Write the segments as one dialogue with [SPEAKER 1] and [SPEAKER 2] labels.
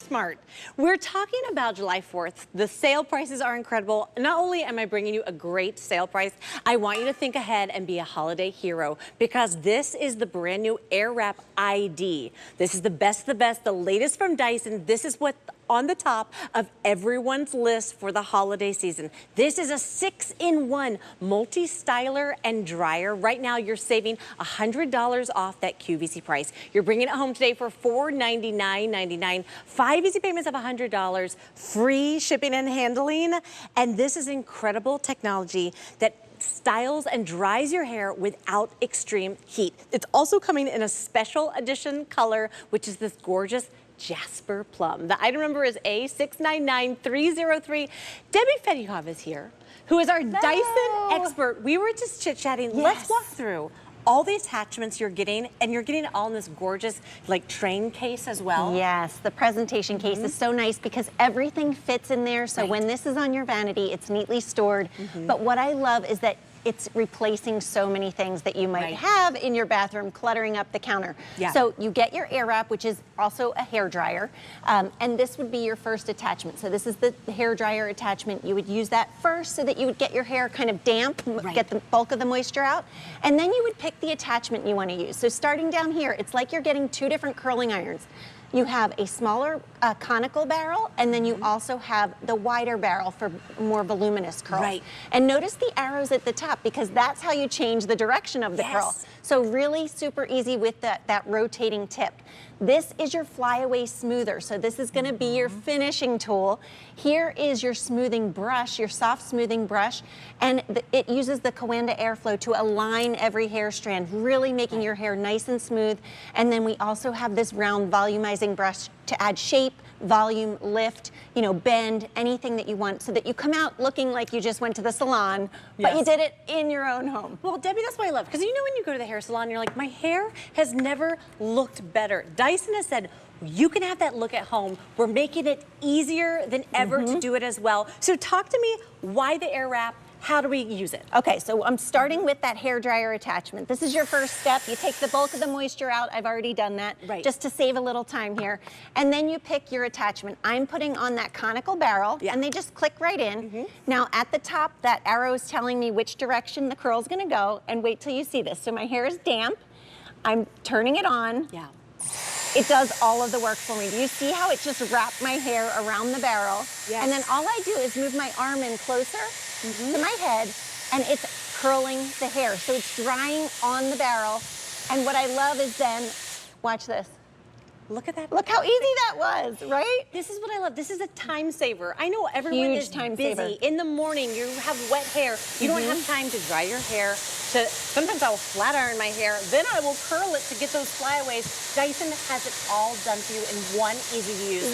[SPEAKER 1] smart. We're talking about July 4th. The sale prices are incredible. Not only am I bringing you a great sale price, I want you to think ahead and be a holiday hero because this is the brand new Airwrap i.d. This is the best of the best, the latest from Dyson. This is what on the top of everyone's list for the holiday season. This is a 6-in-1 multi-styler and dryer. Right now, you're saving $100 off that QVC price. You're bringing it home today for $499.99. 5 easy payments of $100, free shipping and handling. And this is incredible technology that styles and dries your hair without extreme heat. It's also coming in a special edition color, which is this gorgeous Jasper Plum. The item number is A699303. Debbie Fedukov is here, who is our Dyson expert. We were just chit-chatting.
[SPEAKER 2] Yes.
[SPEAKER 1] Let's walk through all the attachments you're getting, and you're getting it all in this gorgeous, like, train case as well.
[SPEAKER 2] Yes, the presentation case is so nice because everything fits in there. So when this is on your vanity, it's neatly stored. But what I love is that it's replacing so many things that you might have in your bathroom, cluttering up the counter. So you get your Airwrap, which is also a hair dryer, and this would be your first attachment. So this is the hair dryer attachment. You would use that first so that you would get your hair kind of damp, get the bulk of the moisture out, and then you would pick the attachment you want to use. So starting down here, it's like you're getting 2 different curling irons. You have a smaller conical barrel, and then you also have the wider barrel for more voluminous curls. And notice the arrows at the top because that's how you change the direction of the curl. So really super easy with that rotating tip. This is your flyaway smoother. So this is gonna be your finishing tool. Here is your smoothing brush, your soft smoothing brush, and it uses the Coanda airflow to align every hair strand, really making your hair nice and smooth. And then we also have this round volumizing brush to add shape, volume, lift, you know, bend, anything that you want so that you come out looking like you just went to the salon, but you did it in your own home.
[SPEAKER 1] Well, Debbie, that's what I love, because you know when you go to the hair salon, you're like, my hair has never looked better. Dyson has said, you can have that look at home. We're making it easier than ever to do it as well. So talk to me, why the Airwrap? How do we use it?
[SPEAKER 2] Okay, so I'm starting with that hair dryer attachment. This is your first step. You take the bulk of the moisture out. I've already done that, just to save a little time here. And then you pick your attachment. I'm putting on that conical barrel, and they just click right in. Now at the top, that arrow is telling me which direction the curl's gonna go, and wait till you see this. So my hair is damp. I'm turning it on. It does all of the work for me. Do you see how it just wrapped my hair around the barrel? And then all I do is move my arm in closer to my head, and it's curling the hair. So it's drying on the barrel. And what I love is then, watch this.
[SPEAKER 1] Look at that.
[SPEAKER 2] Look how easy that was, right?
[SPEAKER 1] This is what I love. This is a time saver. I know everyone is
[SPEAKER 2] time
[SPEAKER 1] busy.
[SPEAKER 2] saver.
[SPEAKER 1] In the morning, you have wet hair. You don't have time to dry your hair. Sometimes I will flat iron my hair. Then I will curl it to get those flyaways. Dyson has it all done for you in one easy to use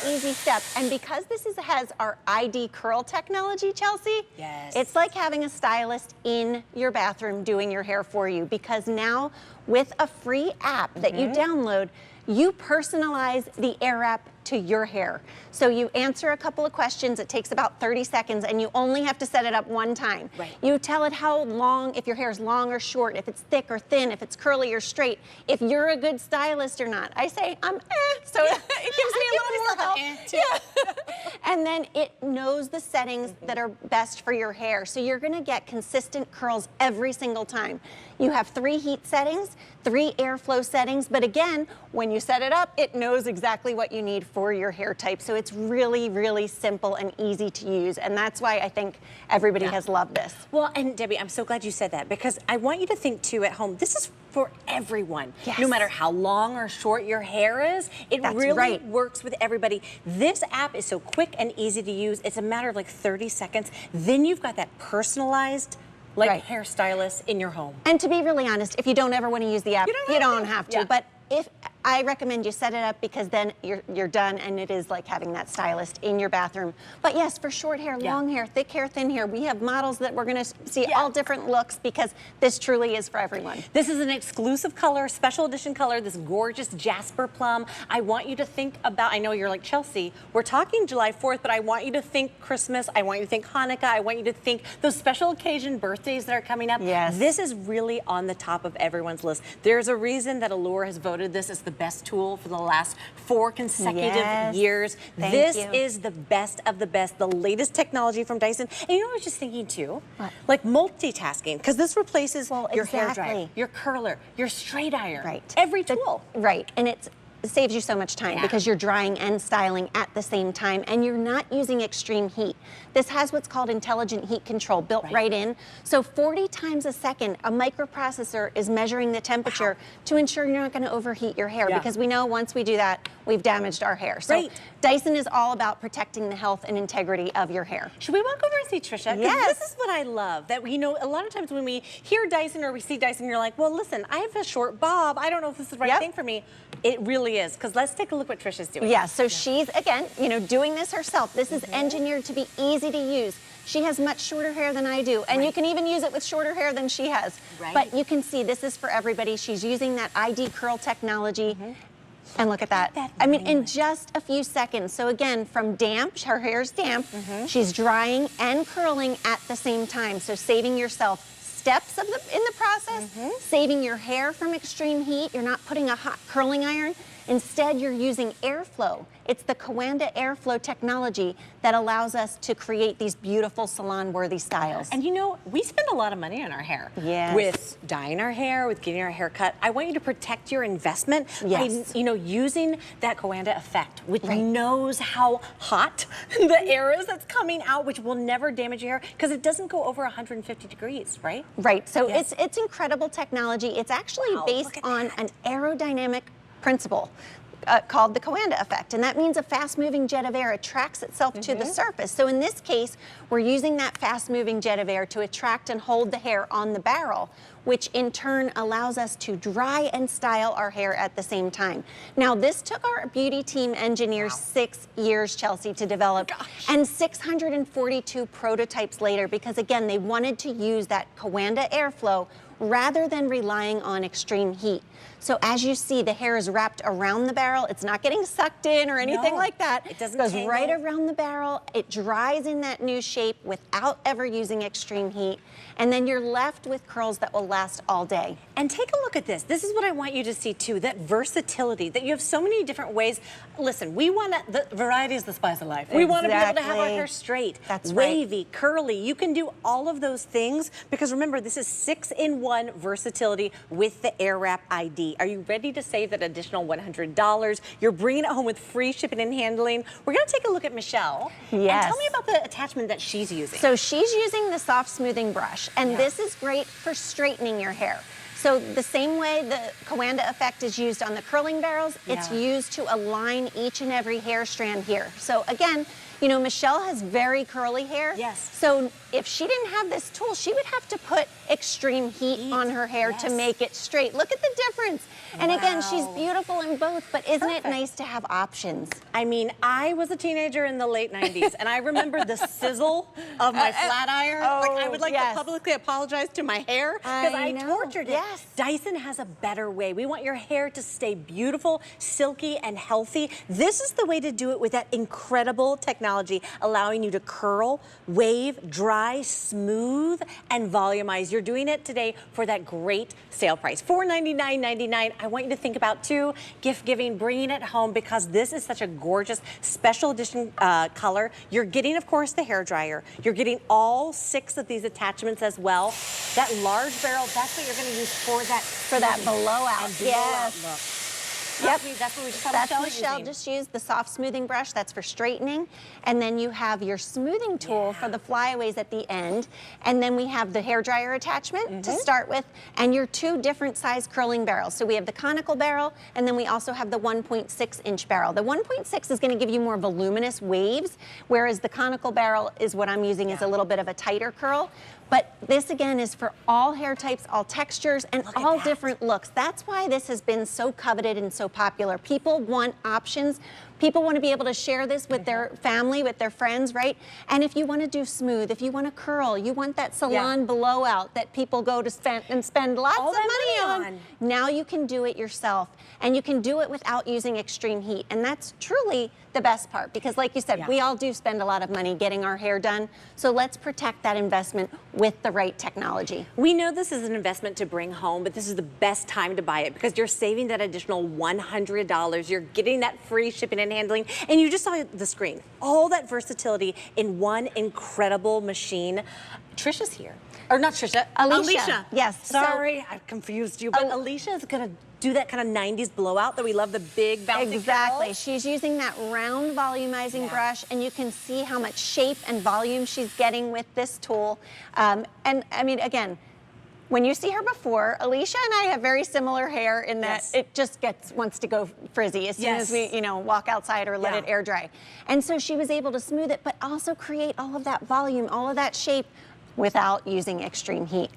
[SPEAKER 2] easy step. And because this has our i.d. curl technology, Chelsea, it's like having a stylist in your bathroom doing your hair for you, because now with a free app that you download, you personalize the Airwrap to your hair. So you answer a couple of questions, it takes about 30 seconds, and you only have to set it up one time. You tell it how long, if your hair is long or short, if it's thick or thin, if it's curly or straight, if you're a good stylist or not. I say, I'm so it gives me a little more help. And then it knows the settings that are best for your hair. So you're gonna get consistent curls every single time. You have 3 heat settings, 3 airflow settings, but again, when you set it up, it knows exactly what you need for your hair type. So it's really, really simple and easy to use. And that's why I think everybody has loved this.
[SPEAKER 1] Well, and Debbie, I'm so glad you said that, because I want you to think too at home, this is for everyone. No matter how long or short your hair is, it really works with everybody. This app is so quick and easy to use. It's a matter of like 30 seconds. Then you've got that personalized hairstylist in your home.
[SPEAKER 2] And to be really honest, if you don't ever want to use the app, you don't have to. But if I recommend you set it up, because then you're done, and it is like having that stylist in your bathroom. But yes, for short hair, long hair, thick hair, thin hair, we have models that we're gonna see all different looks, because this truly is for everyone.
[SPEAKER 1] This is an exclusive color, special edition color, this gorgeous Jasper Plum. I want you to think about, I know you're like, Chelsea, we're talking July 4th, but I want you to think Christmas, I want you to think Hanukkah, I want you to think those special occasion birthdays that are coming up. This is really on the top of everyone's list. There's a reason that Allure has voted this as the the best tool for the last 4 consecutive
[SPEAKER 2] Yes.
[SPEAKER 1] years.
[SPEAKER 2] Thank
[SPEAKER 1] This
[SPEAKER 2] you.
[SPEAKER 1] is the best of the best, the latest technology from Dyson. And you know what I was just thinking too?
[SPEAKER 2] What?
[SPEAKER 1] Like multitasking, because this replaces your hair dryer,
[SPEAKER 2] exactly.
[SPEAKER 1] your curler, your straight iron,
[SPEAKER 2] Right.
[SPEAKER 1] every tool.
[SPEAKER 2] Right, and it saves you so much time because you're drying and styling at the same time, and you're not using extreme heat. This has what's called intelligent heat control built right in. So 40 times a second, a microprocessor is measuring the temperature to ensure you're not going to overheat your hair, because we know once we do that, we've damaged our hair. So Dyson is all about protecting the health and integrity of your hair.
[SPEAKER 1] Should we walk over and see Trisha? 'Cause
[SPEAKER 2] Yes.
[SPEAKER 1] This is what I love, that we know a lot of times when we hear Dyson or we see Dyson, you're like, well, listen, I have a short bob. I don't know if this is the right thing for me. It really is, because let's take a look what Trisha's doing.
[SPEAKER 2] Yeah, so she's, again, you know, doing this herself. This is engineered to be easy to use. She has much shorter hair than I do, and you can even use it with shorter hair than she has. But you can see this is for everybody. She's using that ID curl technology. And look at that. I mean, in just a few seconds. So again, from damp, her hair's damp, she's drying and curling at the same time. So saving yourself steps in the process, saving your hair from extreme heat. You're not putting a hot curling iron. Instead, you're using airflow. It's the Coanda airflow technology that allows us to create these beautiful salon-worthy styles.
[SPEAKER 1] And you know, we spend a lot of money on our hair.
[SPEAKER 2] Yes.
[SPEAKER 1] With dyeing our hair, with getting our hair cut. I want you to protect your investment by, you know, using that Coanda effect, which knows how hot the air is that's coming out, which will never damage your hair because it doesn't go over 150 degrees, right?
[SPEAKER 2] Right, so it's incredible technology. It's actually based on an aerodynamic principle called the Coanda effect, and that means a fast-moving jet of air attracts itself to the surface. So in this case, we're using that fast-moving jet of air to attract and hold the hair on the barrel, which in turn allows us to dry and style our hair at the same time. Now, this took our beauty team engineers 6 years, Chelsea, to develop, and 642 prototypes later, because again, they wanted to use that Coanda airflow rather than relying on extreme heat. So as you see, the hair is wrapped around the barrel. It's not getting sucked in or anything like that.
[SPEAKER 1] It doesn't
[SPEAKER 2] goes
[SPEAKER 1] tangle.
[SPEAKER 2] right around the barrel. It dries in that new shape without ever using extreme heat. And then you're left with curls that will last all day.
[SPEAKER 1] And take a look at this. This is what I want you to see too, that versatility, that you have so many different ways. Listen, we want the variety is the spice of life. We want to be able to have our hair straight, wavy, curly. You can do all of those things because remember, this is 6-in-1 versatility with the Airwrap i.d. Are you ready to save that additional $100? You're bringing it home with free shipping and handling. We're going to take a look at Michelle. And tell me about the attachment that she's using.
[SPEAKER 2] So she's using the soft smoothing brush, and this is great for straightening your hair. So the same way the Coanda effect is used on the curling barrels, it's used to align each and every hair strand here. So again, you know, Michelle has very curly hair. So if she didn't have this tool, she would have to put extreme heat on her hair to make it straight. Look at the difference. And again, she's beautiful in both, but isn't it nice to have options?
[SPEAKER 1] I mean, I was a teenager in the late 90s, and I remember the sizzle of my flat iron. Like, I would like to publicly apologize to my hair because I tortured it. Dyson has a better way. We want your hair to stay beautiful, silky, and healthy. This is the way to do it with that incredible technology, allowing you to curl, wave, dry, smooth, and volumize. You're doing it today for that great sale price, $499.99. I want you to think about too, gift giving, bringing it home because this is such a gorgeous special edition color. You're getting, of course, the hair dryer. You're getting all 6 of these attachments as well. That large barrel, that's what you're going to use for that
[SPEAKER 2] blowout.
[SPEAKER 1] Look.
[SPEAKER 2] Yep.
[SPEAKER 1] That's what we just
[SPEAKER 2] That's Michelle just used, the soft smoothing brush. That's for straightening. And then you have your smoothing tool for the flyaways at the end. And then we have the hair dryer attachment to start with, and your 2 different size curling barrels. So we have the conical barrel, and then we also have the 1.6-inch barrel. The 1.6 is going to give you more voluminous waves, whereas the conical barrel is what I'm using is a little bit of a tighter curl. But this, again, is for all hair types, all textures, and all different looks. That's why this has been so coveted and so popular. People want options. People want to be able to share this with their family, with their friends, right? And if you want to do smooth, if you want to curl, you want that salon blowout that people go to spend lots of money on. Now you can do it yourself, and you can do it without using extreme heat. And that's truly the best part, because like you said, we all do spend a lot of money getting our hair done. So let's protect that investment with the right technology.
[SPEAKER 1] We know this is an investment to bring home, but this is the best time to buy it because you're saving that additional $100. You're getting that free shipping and handling, and you just saw the screen. All that versatility in one incredible machine. Trisha's here. Or not Trisha, Alicia.
[SPEAKER 2] Yes.
[SPEAKER 1] Sorry, I confused you, but Alicia is gonna do that kind of 90s blowout that we love, the big bouncy
[SPEAKER 2] Exactly.
[SPEAKER 1] curls.
[SPEAKER 2] She's using that round volumizing brush, and you can see how much shape and volume she's getting with this tool. And I mean, again, when you see her before, Alicia and I have very similar hair in that it just wants to go frizzy as soon as we, walk outside or let it air dry. And so she was able to smooth it, but also create all of that volume, all of that shape without using extreme heat.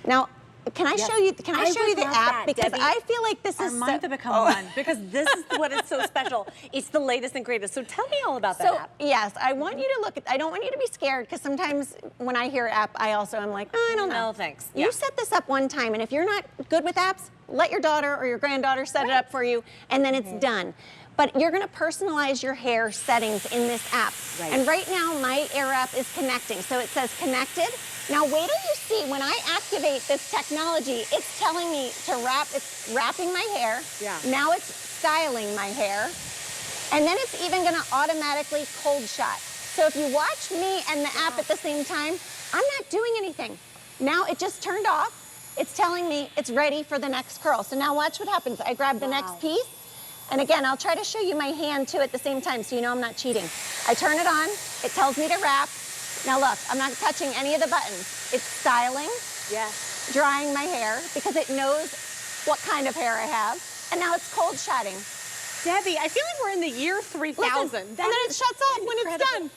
[SPEAKER 2] Now, can I show you? Can I show you the app? Because
[SPEAKER 1] Debbie,
[SPEAKER 2] I feel like this is
[SPEAKER 1] to become one, because this is what is so special. It's the latest and greatest. So tell me all about that app.
[SPEAKER 2] Yes, I want you to look at. I don't want you to be scared, because sometimes when I hear app, I also am like, oh, I don't know.
[SPEAKER 1] No, thanks.
[SPEAKER 2] You set this up one time, and if you're not good with apps, let your daughter or your granddaughter set it up for you, and then it's done. But you're gonna personalize your hair settings in this app. And right now, my Airwrap is connecting. So it says connected. Now wait till you see, when I activate this technology, it's telling me to wrap, it's wrapping my hair. Now it's styling my hair. And then it's even gonna automatically cold shot. So if you watch me and the app at the same time, I'm not doing anything. Now it just turned off. It's telling me it's ready for the next curl. So now watch what happens. I grab the next piece. And again, I'll try to show you my hand too at the same time so you know I'm not cheating. I turn it on, it tells me to wrap. Now look, I'm not touching any of the buttons. It's styling, drying my hair, because it knows what kind of hair I have. And now it's cold shotting.
[SPEAKER 1] Debbie, I feel like we're in the year 3000.
[SPEAKER 2] Listen, and then it shuts off when it's done.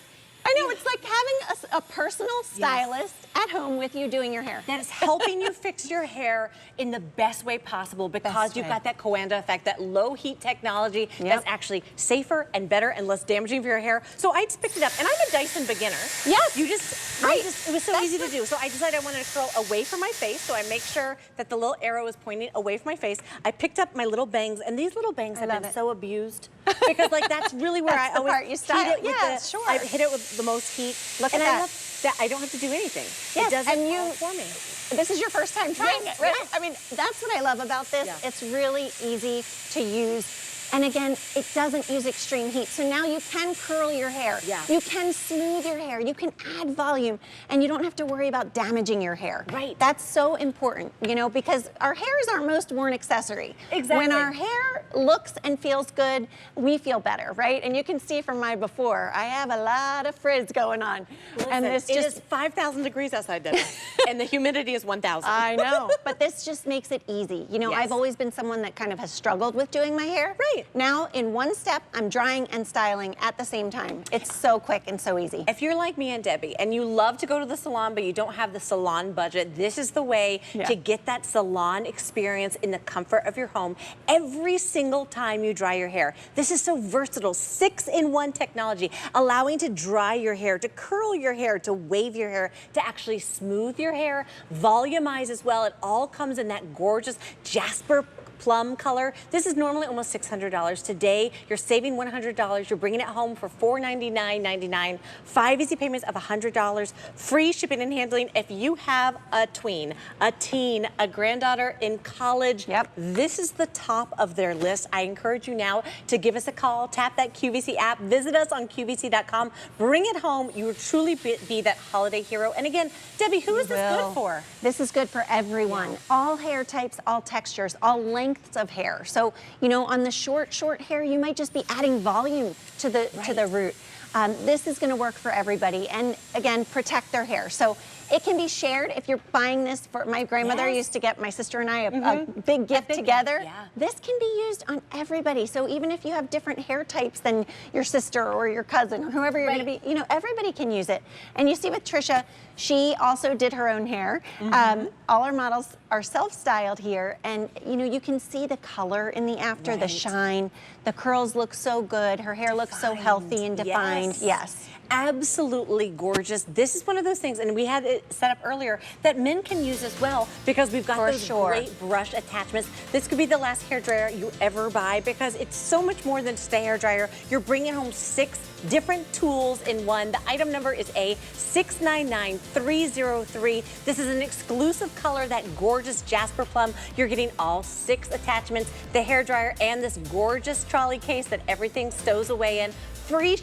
[SPEAKER 2] I know, it's like having a personal stylist at home with you doing your hair.
[SPEAKER 1] That is helping you fix your hair in the best way possible, because you've got that Coanda effect, that low heat technology that's actually safer and better and less damaging for your hair. So I just picked it up, and I'm a Dyson beginner.
[SPEAKER 2] Yes.
[SPEAKER 1] It was so easy to do. So I decided I wanted to curl away from my face, so I make sure that the little arrow is pointing away from my face. I picked up my little bangs, and these little bangs have been so abused, because like that's really where I always
[SPEAKER 2] heat it with
[SPEAKER 1] I hit it with the most heat.
[SPEAKER 2] Look at that.
[SPEAKER 1] I love that I don't have to do anything.
[SPEAKER 2] Yes,
[SPEAKER 1] it does
[SPEAKER 2] and
[SPEAKER 1] it all for me.
[SPEAKER 2] This is your first time trying it, right? I mean, that's what I love about this. It's really easy to use. And again, it doesn't use extreme heat. So now you can curl your hair. You can smooth your hair. You can add volume, and you don't have to worry about damaging your hair. That's so important, because our hair is our most worn accessory. When our hair looks and feels good, we feel better, right? And you can see from my before, I have a lot of frizz going on.
[SPEAKER 1] Listen,
[SPEAKER 2] and this
[SPEAKER 1] it is 5,000 degrees outside, Debbie, and the humidity is 1,000.
[SPEAKER 2] I know, but this just makes it easy. I've always been someone that kind of has struggled with doing my hair. Now, in one step, I'm drying and styling at the same time. It's so quick and so easy.
[SPEAKER 1] If you're like me and Debbie, and you love to go to the salon, but you don't have the salon budget, this is the way to get that salon experience in the comfort of your home every single time you dry your hair. This is so versatile, 6-in-1 technology, allowing to dry your hair, to curl your hair, to wave your hair, to actually smooth your hair, volumize as well. It all comes in that gorgeous Jasper Plum color. This is normally almost $600. Today, you're saving $100. You're bringing it home for $499.99. 5 easy payments of $100. Free shipping and handling. If you have a tween, a teen, a granddaughter in college, this is the top of their list. I encourage you now to give us a call, tap that QVC app, visit us on QVC.com, bring it home. You will truly be that holiday hero. And again, Debbie, who is this good for?
[SPEAKER 2] This is good for everyone. All hair types, all textures, all lengths of hair. So, on the short hair, you might just be adding volume to the root. This is going to work for everybody, and again, protect their hair. So It can be shared if you're buying this for, my grandmother used to get my sister and I a big gift
[SPEAKER 1] big
[SPEAKER 2] together.
[SPEAKER 1] one, yeah.
[SPEAKER 2] This can be used on everybody. So even if you have different hair types than your sister or your cousin or whoever you're going to be, you know, everybody can use it. And you see with Trisha, she also did her own hair. All our models are self-styled here, and you know, you can see the color in the after, the shine. The curls look so good. Her hair looks so healthy and defined. Yes.
[SPEAKER 1] Absolutely gorgeous. This is one of those things, and we had it set up earlier, that men can use as well, because we've got those great brush attachments. This could be the last hair dryer you ever buy, because it's so much more than just a hair dryer. You're bringing home 6 different tools in one. The item number is A699303. This is an exclusive color, that gorgeous Jasper Plum. You're getting all 6 attachments, the hair dryer, and this gorgeous trolley case that everything stows away in. Free